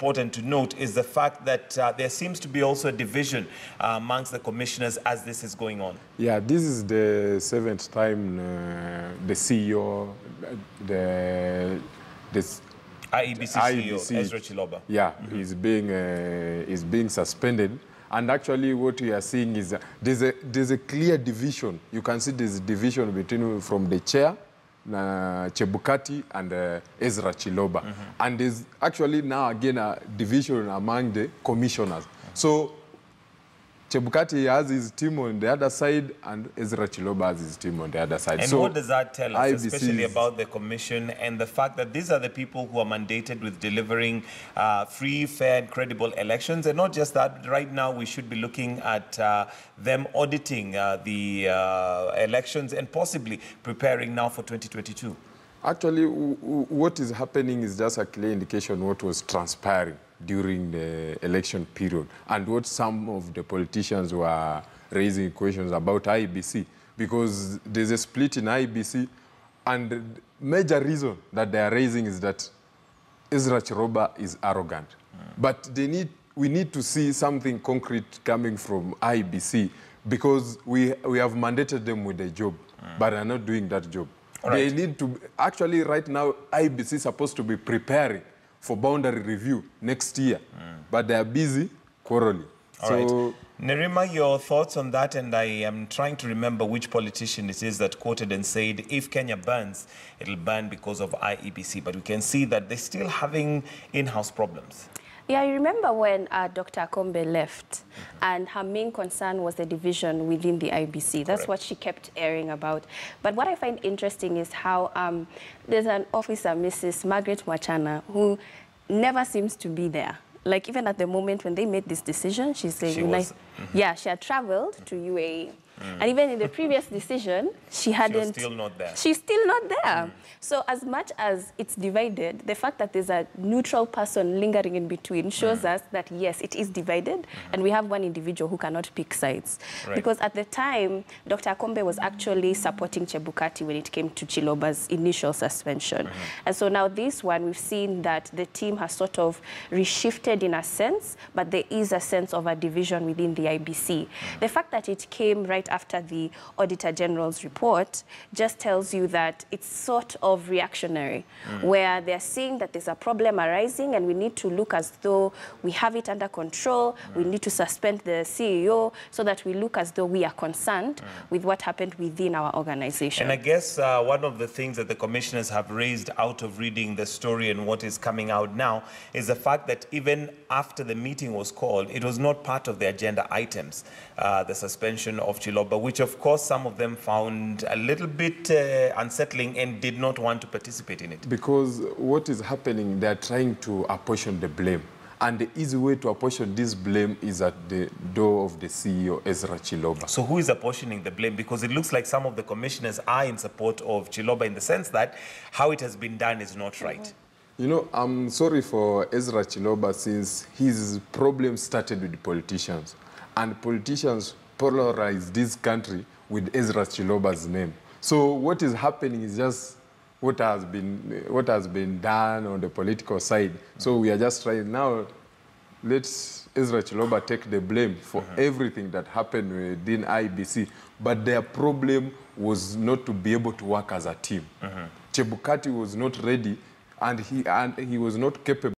important to note is the fact that there seems to be also a division amongst the commissioners as this is going on. Yeah, this is the 7th time the CEO, this IEBC CEO Ezra Chiloba. Yeah, is being suspended. And actually what we are seeing is there's a clear division. You can see there's a division between from the chair, Chebukati, and Ezra Chiloba. And there's actually now again a division among the commissioners. So Chebukati has his team on the other side, and Ezra Chiloba has his team on the other side. And so what does that tell us, especially about the commission and the fact that these are the people who are mandated with delivering free, fair, and credible elections? And not just that, right now we should be looking at them auditing the elections and possibly preparing now for 2022. Actually, what is happening is just a clear indication what was transpiring during the election period and what some of the politicians were raising questions about IEBC, because there's a split in IEBC, and the major reason that they are raising is that Ezra Chiloba is arrogant. But we need to see something concrete coming from IEBC, because we have mandated them with a job, but they're not doing that job. Right. They need to, actually right now, IEBC is supposed to be preparing for boundary review next year, but they are busy quarreling. All right. Nerima, your thoughts on that? And I am trying to remember which politician it is that quoted and said, if Kenya burns, it'll burn because of IEBC. But we can see that they're still having in-house problems. Yeah, I remember when Dr. Akombe left, and her main concern was the division within the IEBC. That's what she kept airing about. But what I find interesting is how there's an officer, Mrs. Margaret Mwachana, who never seems to be there. Like, even at the moment when they made this decision, she's saying, yeah, she had traveled to UAE. And even in the previous decision, she hadn't... She's still not there. She's still not there. So as much as it's divided, the fact that there's a neutral person lingering in between shows us that, yes, it is divided, and we have one individual who cannot pick sides. Right. Because at the time, Dr. Akombe was actually supporting Chebukati when it came to Chiloba's initial suspension. And so now this one, we've seen that the team has sort of reshifted in a sense, but there is a sense of a division within the IEBC. The fact that it came right after the Auditor General's report just tells you that it's sort of reactionary, where they're seeing that there's a problem arising and we need to look as though we have it under control. We need to suspend the CEO so that we look as though we are concerned with what happened within our organization. And I guess one of the things that the commissioners have raised out of reading the story and what is coming out now is the fact that even after the meeting was called, it was not part of the agenda items, the suspension of Chiloba, which of course some of them found a little bit unsettling and did not want to participate in it. Because what is happening, they're trying to apportion the blame. And the easy way to apportion this blame is at the door of the CEO, Ezra Chiloba. So who is apportioning the blame? Because it looks like some of the commissioners are in support of Chiloba in the sense that how it has been done is not right. You know, I'm sorry for Ezra Chiloba, since his problem started with politicians. And politicians polarize this country with Ezra Chiloba's name. So what is happening is just what has been done on the political side. So we are just trying now, let Ezra Chiloba take the blame for everything that happened within IEBC. But their problem was not to be able to work as a team. Chebukati was not ready, and he was not capable